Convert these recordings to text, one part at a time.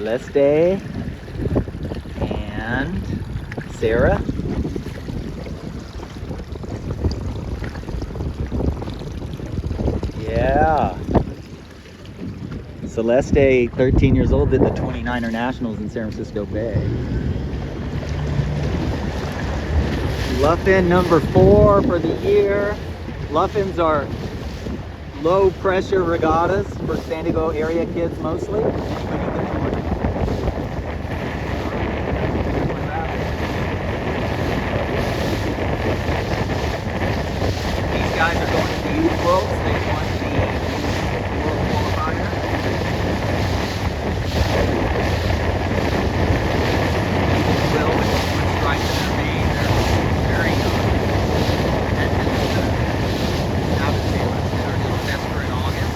Celeste and Sarah. Yeah. Celeste, 13 years old, did the 29er Nationals in San Francisco Bay. Luff In number 4 for the year. Luff Ins are low pressure regattas for San Diego area kids mostly. These guys are going to the youth worlds. They won the world qualifier. Will with stripes in their mane. They're very young. And avid sailors that are doing Vesper in August.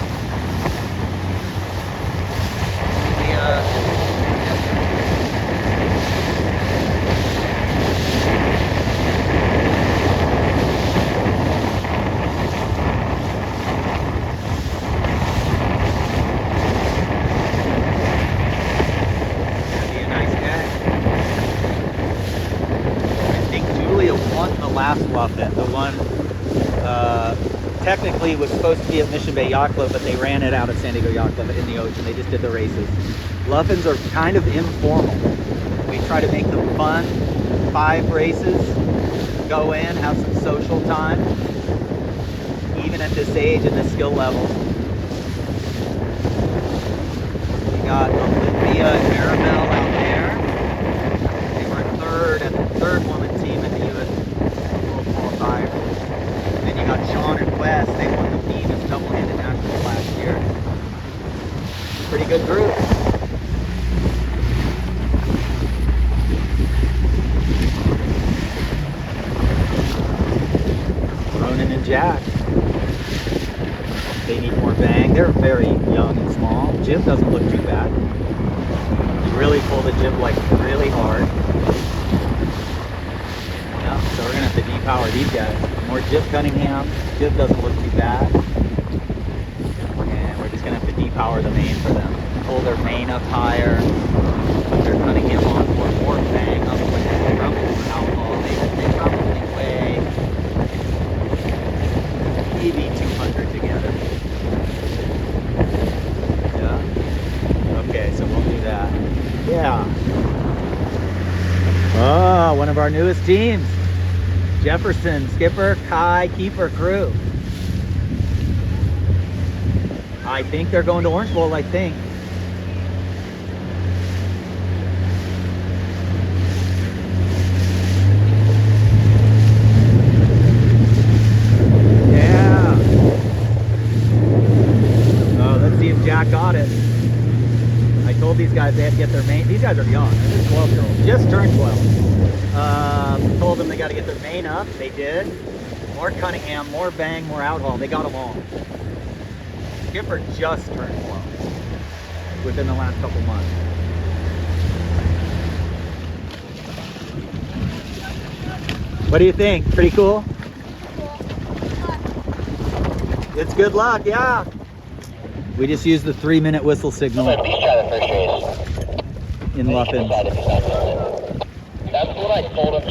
Last Luff In, the one technically was supposed to be at Mission Bay Yacht Club, but they ran it out at San Diego Yacht Club in the ocean. They just did the races. Luff Ins are kind of informal. We try to make them fun. 5 races, go in, have some social time, even at this age and this skill level. We got Olympia and Maribel out there. They were third at the third woman team at the U.S. qualifier. And then you got Sean and Wes. They won the Venus double-handed nationals last year. Pretty good group. Ronan and Jack. They need more bang. They're very young and small. Jib doesn't look too bad. You really pull the jib like really hard. So we're gonna have to depower these guys. More Jib Cunningham. Jib doesn't look too bad. And we're just gonna have to depower the main for them. Pull their main up higher. Put their Cunningham on for more bang up with probably alcohol. They probably weigh maybe 200 together. Yeah. Okay, so we'll do that. Yeah. Oh, one of our newest teams. Jefferson, skipper, Kai, keeper, crew. I think they're going to Orange Bowl, I think. Yeah. Oh, let's see if Jack got it. I told these guys they had to get their main. These guys are young. They're 12-year-olds. Just turned 12. Told them they got to get their main up. They did. More Cunningham, more bang, more outhaul. They got them all. Skipper just turned 12 within the last couple months. What do you think? Pretty cool? It's good luck, yeah. We just used the 3-minute whistle signal in Luff In.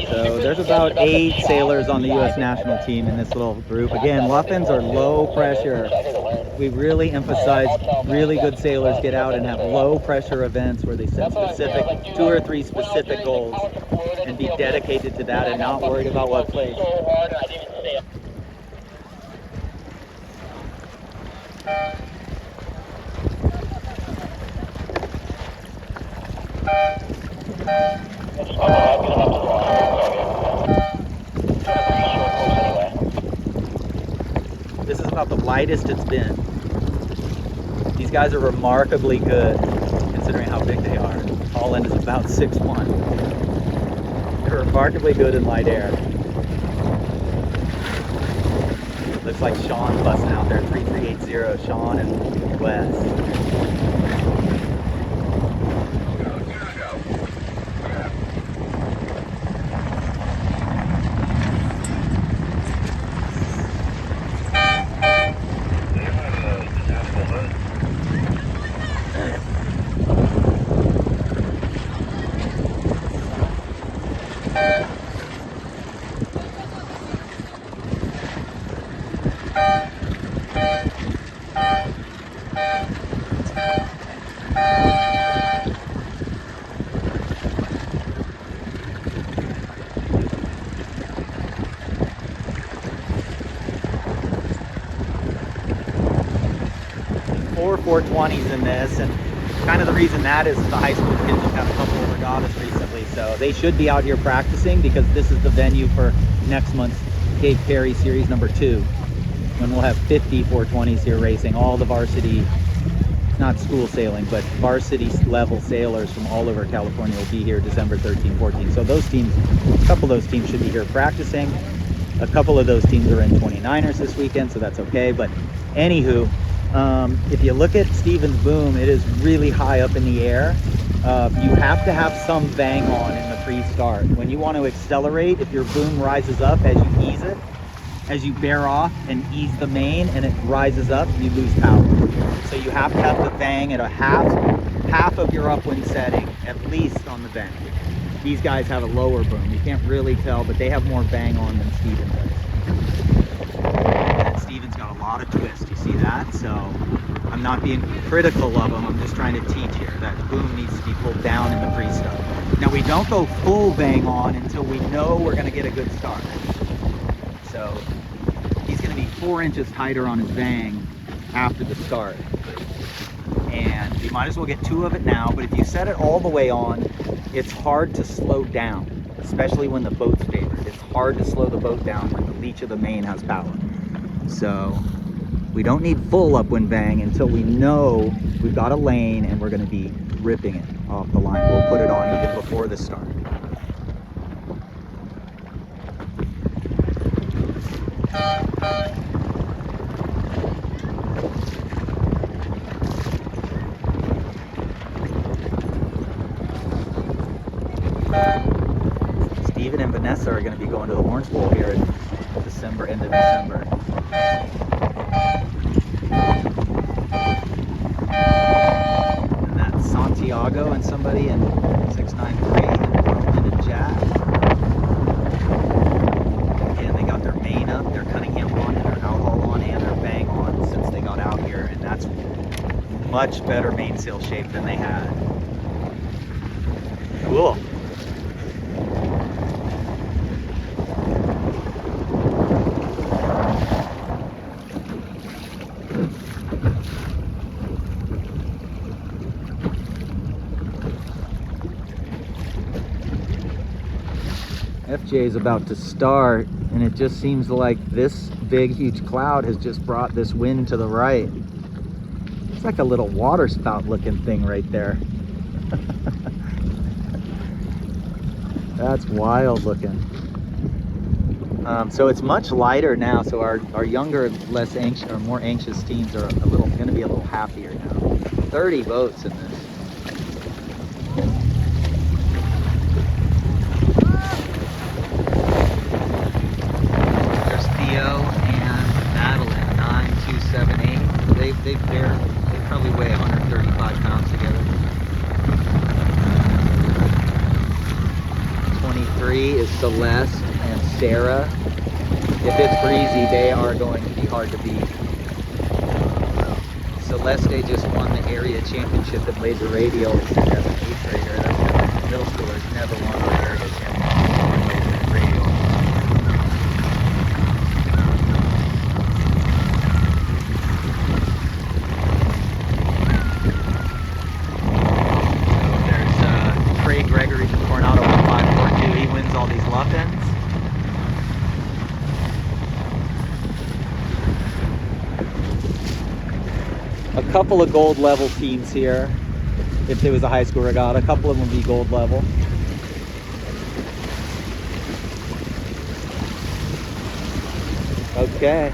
So there's about 8 sailors on the U.S. national team in this little group. Again, Luff Ins are low pressure. We really emphasize really good sailors get out and have low pressure events where they set specific 2 or 3 specific goals and be dedicated to that and not worried about what place. This is about the lightest it's been. These guys are remarkably good considering how big they are. Holland is about 6'1". They're remarkably good in light air. Looks like Sean's busting out there, 3380, Sean and Wes. 4 420s in this, and kind of the reason that is the high school kids have had a couple of regattas recently, so they should be out here practicing because this is the venue for next month's Cape Perry Series number 2, when we'll have 50 420s here racing. All the varsity, not school sailing, but varsity level sailors from all over California will be here December 13, 14. So those teams, a couple of those teams should be here practicing. A couple of those teams are in 29ers this weekend, so that's okay. But anywho, if you look at Steven's boom, it is really high up in the air. You have to have some bang on in the pre-start. When you want to accelerate, if your boom rises up as you ease it, as you bear off and ease the main and it rises up, you lose power. So you have to have the bang at a half of your upwind setting, at least on the bang. These guys have a lower boom. You can't really tell, but they have more bang on than Steven does. And Steven's got a lot of twist, you see that? So I'm not being critical of him, I'm just trying to teach here that boom needs to be pulled down in the pre-start. Now we don't go full bang on until we know we're gonna get a good start. So he's gonna be 4 inches tighter on his bang after the start. And you might as well get 2 of it now, but if you set it all the way on, it's hard to slow down, especially when the boat's favored. It's hard to slow the boat down when the leech of the main has power. So we don't need full upwind bang until we know we've got a lane and we're going to be ripping it off the line. We'll put it on even before the start. Steven and Vanessa are going to be going to the Orange Bowl here in December, end of December. And that's Santiago and somebody in 693 and Jack. Again, they got their main up, their Cunningham on, and their alcohol on, and their bang on since they got out here, and that's much better mainsail shape than they had. Cool. FJ is about to start, and it just seems like this big huge cloud has just brought this wind to the right. It's like a little water spout looking thing right there. That's wild looking. So it's much lighter now, so our younger, less anxious or more anxious teams are going to be a little happier now. 30 boats in this. They probably weigh 135 pounds together. 23 is Celeste and Sarah. If it's breezy, they are going to be hard to beat. Celeste just won the area championship at Laser Radials as an 8th grader. That's middle schoolers never won the area championship at Laser Radials. Luff Ins. A couple of gold level teams here. If there was a high school regatta, a couple of them would be gold level. Okay,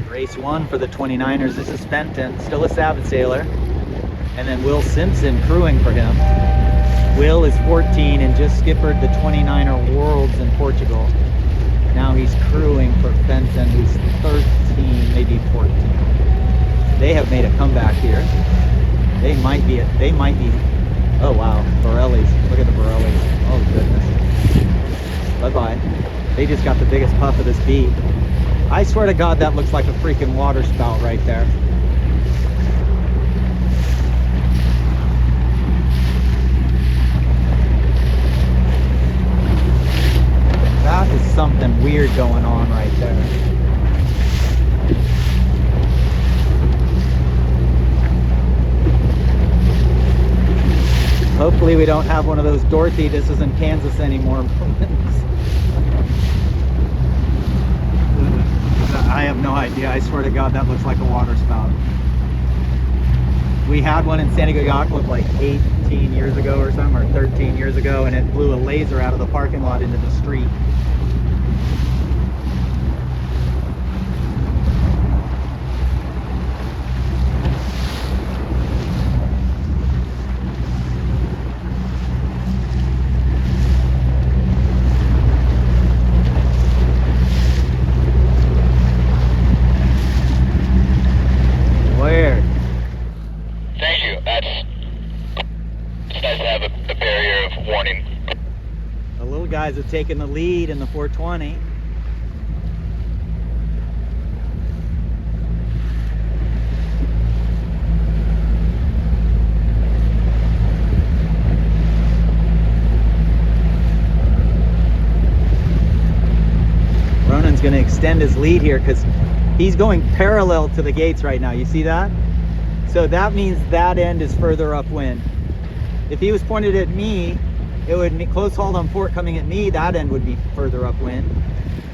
race 1 for the 29ers. This is Fenton, still a Savage sailor, and then Will Simpson crewing for him. Will is 14 and just skippered the 29er Worlds in Portugal. Now he's crewing for Fenton, who's 13, maybe 14. They have made a comeback here. They might be, oh wow, Borellis. Look at the Borellis. Oh goodness. Bye-bye. They just got the biggest puff of this beat. I swear to God, that looks like a freaking water spout right there. That is something weird going on right there. Luckily we don't have one of those Dorothy, this isn't Kansas anymore. I have no idea. I swear to God, that looks like a water spout. We had one in San Diego Yacht Club like 18 years ago or something, or 13 years ago, and it blew a laser out of the parking lot into the street. Where? Thank you. It's nice to have a barrier of warning. The little guys have taken the lead in the 420. Ronan's going to extend his lead here because he's going parallel to the gates right now. You see that? So that means that end is further upwind. If he was pointed at me, it would be close hauled on port coming at me, that end would be further upwind.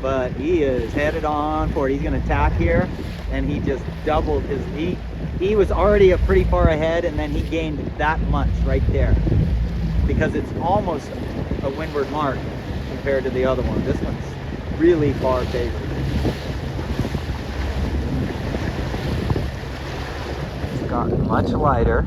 But he is headed on port. He's going to tack here, and he just doubled his lead. He was already pretty far ahead, and then he gained that much right there because it's almost a windward mark compared to the other one. This one's really far favored. It's gotten much lighter.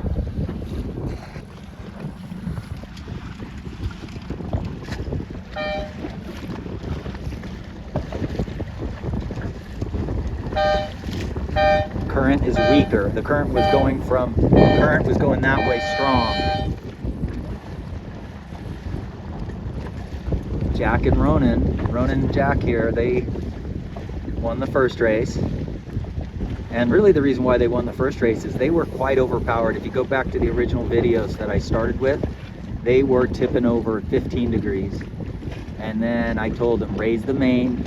Current is weaker. The current was going that way strong. Jack and Ronan and Jack here, they won the first race. And really the reason why they won the first race is they were quite overpowered. If you go back to the original videos that I started with, they were tipping over 15 degrees. And then I told them, raise the main,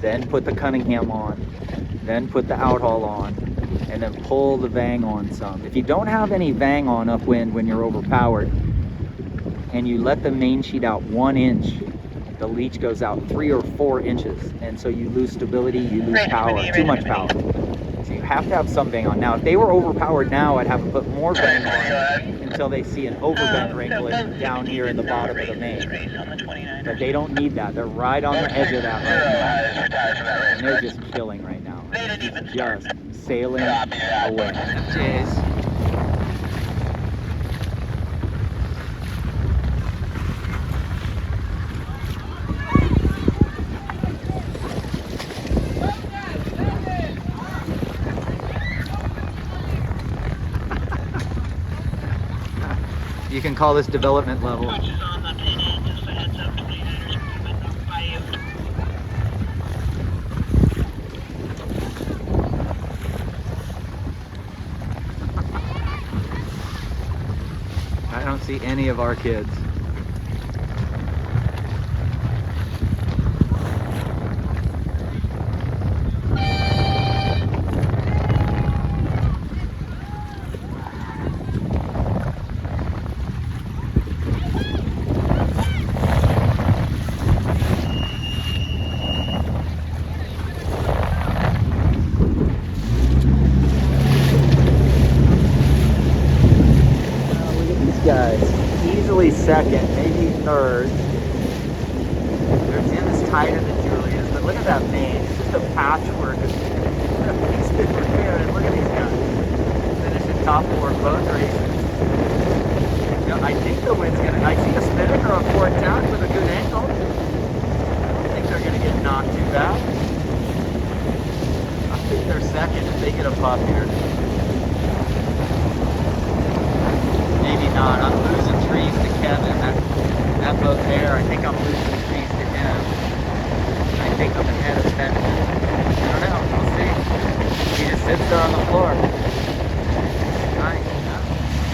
then put the Cunningham on, then put the outhaul on, and then pull the Vang on some. If you don't have any Vang on upwind when you're overpowered, and you let the main sheet out 1 inch, the leech goes out 3 or 4 inches, and so you lose stability, you lose power, too much power. So you have to have some Vang on. Now, if they were overpowered now, I'd have them put more Vang on until they see an overbend wrinkling down here in the bottom of the main. But they don't need that. They're right on the edge of that right now. And they're just killing right now. It's just sailing away. Cheers. You can call this development level. I don't see any of our kids. Guys, easily second, maybe third. Their Jim is tighter than Julia's, but look at that main. It's just a patchwork of it's been repaired. Look at these guys. Finishing top 4 both races. You know, I think the wind's gonna. I see a spinnaker on port tack with a good angle. I don't think they're gonna get knocked too bad. I think they're second if they get a pop here. Maybe not. I'm losing trees to Kevin. That boat there, I think I'm losing trees to him. I think I'm ahead of Spencer. I don't know. We'll see. He just sits there on the floor. Nice.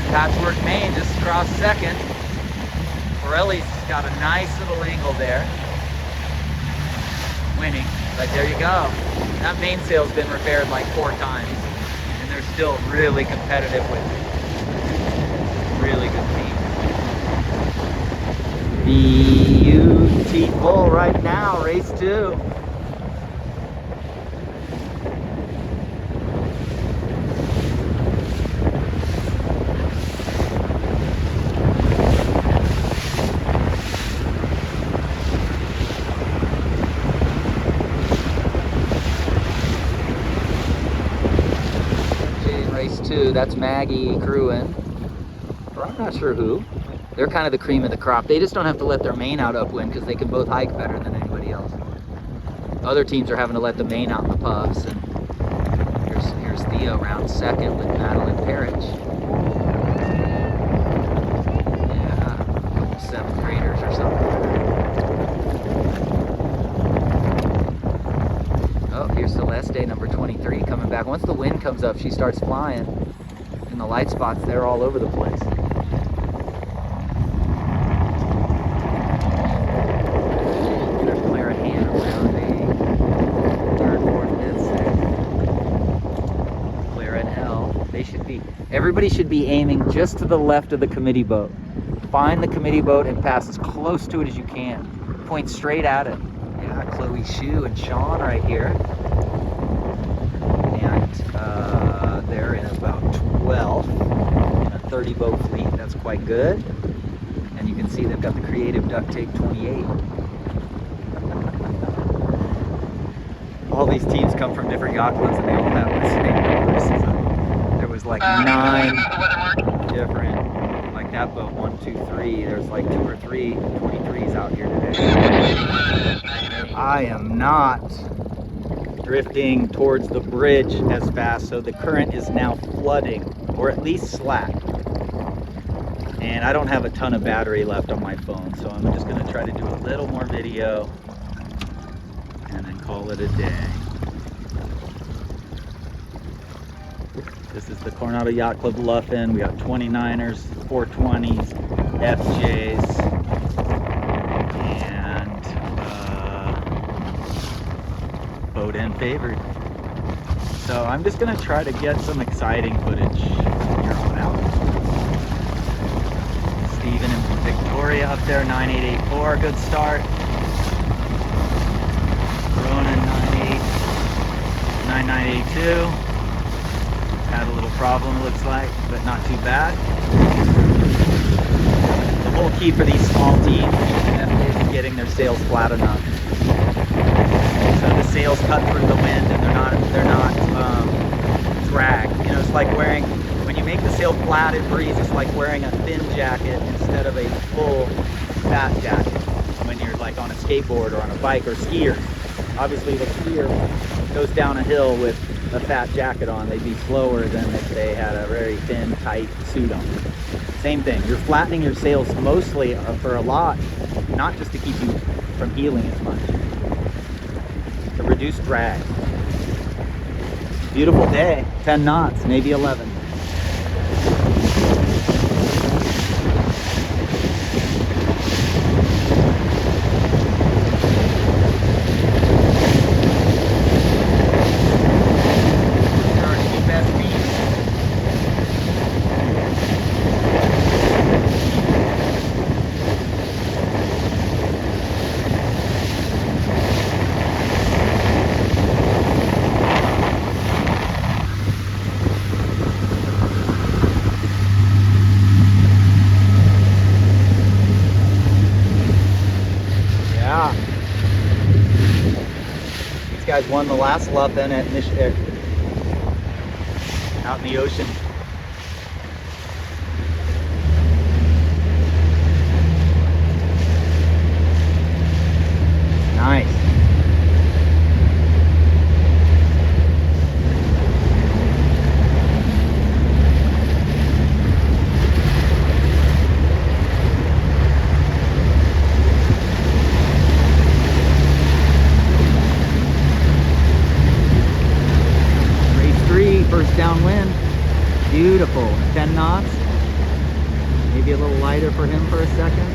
Patchwork main just across second. Pirelli's got a nice little angle there. Winning. But there you go. That mainsail's been repaired like 4 times. And they're still really competitive with it. Really good team. Beautiful right now, race 2. Race 2, that's Maggie crewing, or I'm not sure who. They're kind of the cream of the crop. They just don't have to let their main out upwind because they can both hike better than anybody else. Other teams are having to let the main out in the puffs. And here's Theo round 2nd with Madeline Parrish. Yeah, a couple 7th graders or something. Oh, here's Celeste, number 23, coming back. Once the wind comes up, she starts flying. And the light spots, they're all over the place. Everybody should be aiming just to the left of the committee boat. Find the committee boat and pass as close to it as you can. Point straight at it. Yeah, Chloe Shu and Sean right here. And they're in about 12 in a 30 boat fleet. That's quite good. And you can see they've got the Creative Duct Tape 28. All these teams come from different yacht clubs and they all have the same numbers. Was like 9 different, like that boat, 1, 2, 3. There's like 2 or 3 23s out here today. I am not drifting towards the bridge as fast, so the current is now flooding, or at least slack. And I don't have a ton of battery left on my phone, so I'm just going to try to do a little more video and then call it a day. This is the Coronado Yacht Club Luff In. We got 29ers, 420s, FJs, and boat end favored. So I'm just gonna try to get some exciting footage from here on out. Steven and Victoria up there, 9884, good start. Ronan 9982. Had a little problem, it looks like, but not too bad. The whole key for these small teams is getting their sails flat enough, so the sails cut through the wind and they're not dragged. You know, it's like wearing, when you make the sail flat in breeze, it's like wearing a thin jacket instead of a full fat jacket when you're like on a skateboard or on a bike or skier. Obviously the skier goes down a hill with a fat jacket on, they'd be slower than if they had a very thin, tight suit on. Same thing, you're flattening your sails mostly for a lot, not just to keep you from heeling as much. To reduce drag. Beautiful day, 10 knots, maybe 11. Guys won the last Luff In at Michigan, out in the ocean. Nice. First downwind, beautiful, 10 knots, maybe a little lighter for him for a second.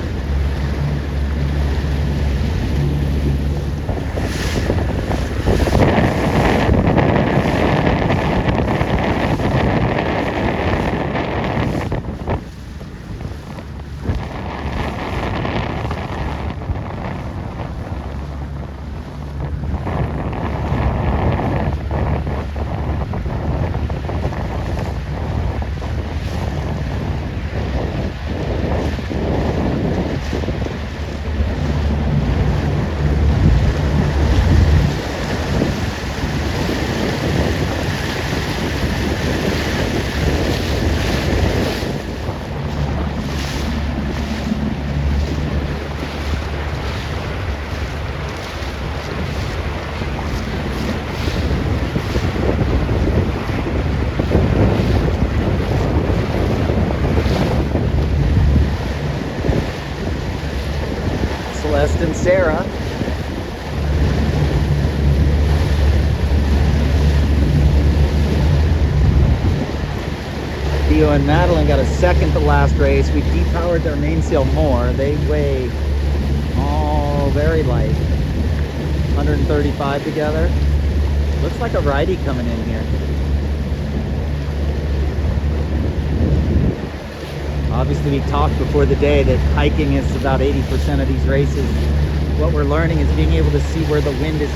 Sarah. Theo and Madeline got a second to last race. We depowered their mainsail more. They weigh very light. 135 together. Looks like a righty coming in here. Obviously, we talked before the day that hiking is about 80% of these races. What we're learning is being able to see where the wind is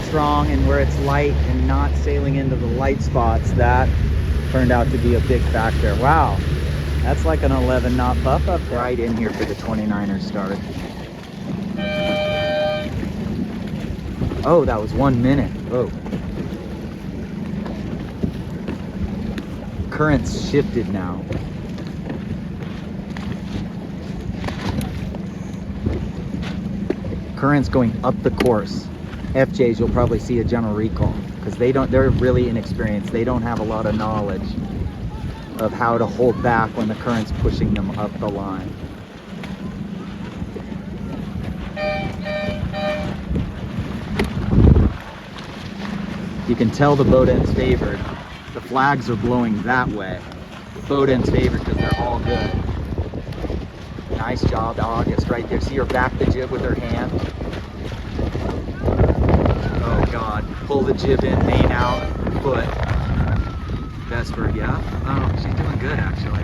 strong and where it's light and not sailing into the light spots. That turned out to be a big factor. Wow, that's like an 11 knot buff up right in here for the 29er start. Oh, that was 1 minute. Oh. Current's shifted now. Current's going up the course. FJs, you'll probably see a general recall because they're really inexperienced. They don't have a lot of knowledge of how to hold back when the current's pushing them up the line. You can tell the boat end's favored. The flags are blowing that way. Boat end's favored because they're all good. Nice job, August, right there. See her back the jib with her hand. Oh God, pull the jib in, main out, foot. Vesper, yeah. Oh, she's doing good actually.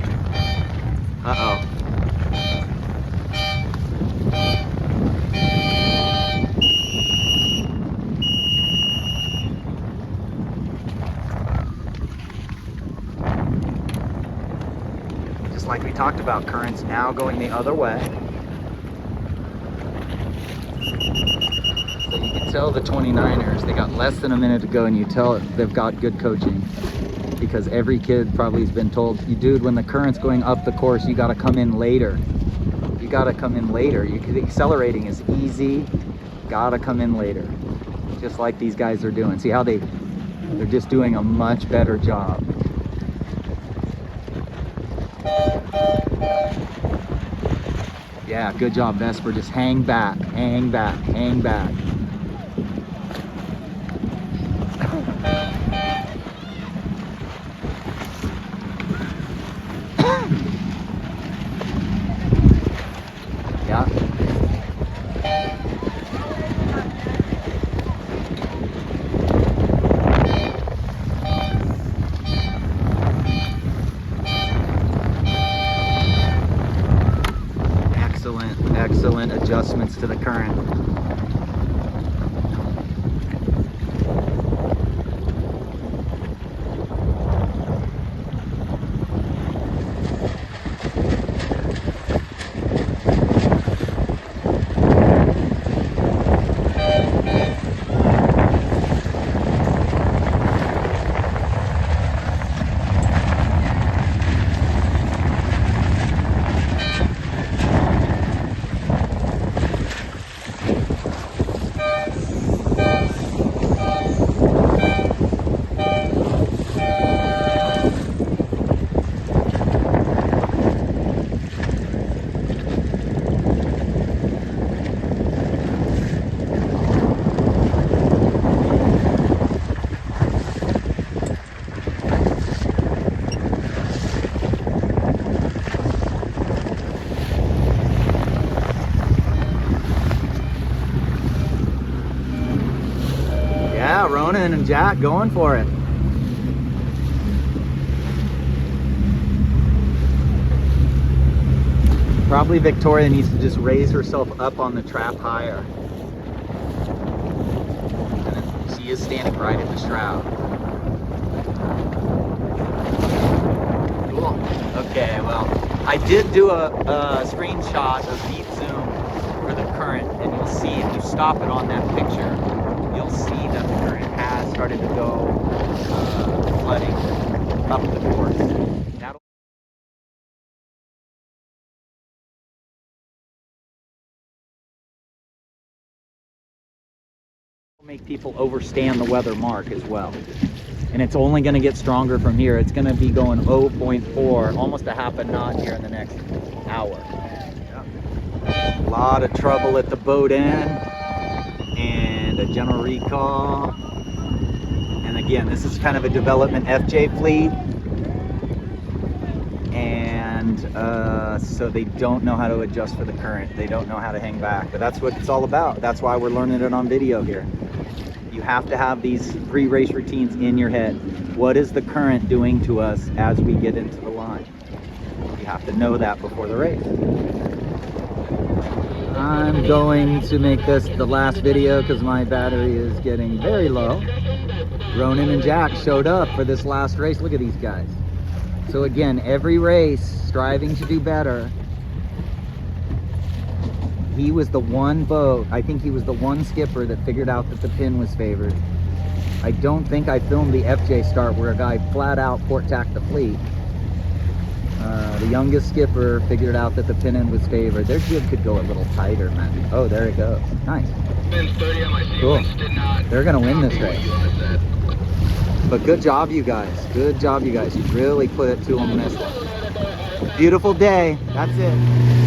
Uh-oh. Just like we talked about, currents now going the other way. So you can tell the 29ers, they got less than a minute to go, and you tell they've got good coaching. Because every kid probably has been told, you dude, when the current's going up the course, you gotta come in later. You gotta come in later. Accelerating is easy, gotta come in later. Just like these guys are doing. See how they're just doing a much better job. Yeah, good job, Vesper. Just hang back, hang back, hang back. Yeah. Excellent adjustments to the current. Yeah, Ronan and Jack going for it. Probably Victoria needs to just raise herself up on the trap higher. And then she is standing right at the shroud. Cool. Okay, well, I did do a screenshot of deep zoom for the current, and you'll see if you stop it on that picture, you'll see that the current has started to go flooding up the course. That'll make people overstand the weather mark as well. And it's only going to get stronger from here. It's going to be going 0.4, almost a half a knot here in the next hour. Yeah. A lot of trouble at the boat end and a general recall. And again, this is kind of a development FJ fleet. And so they don't know how to adjust for the current. They don't know how to hang back, but that's what it's all about. That's why we're learning it on video here. You have to have these pre-race routines in your head. What is the current doing to us as we get into the line? You have to know that before the race. I'm going to make this the last video because my battery is getting very low. Ronan and Jack showed up for this last race. Look at these guys. So again, every race, striving to do better. He was the one boat, I think he was the one skipper that figured out that the pin was favored. I don't think I filmed the FJ start where a guy flat out port tacked the fleet. The youngest skipper figured out that the pin end was favored. Their jib could go a little tighter, man. Oh, there it goes. Nice. Cool. They're gonna win this race. But good job, you guys. Good job, you guys. You really put it to them this one. Beautiful day. That's it.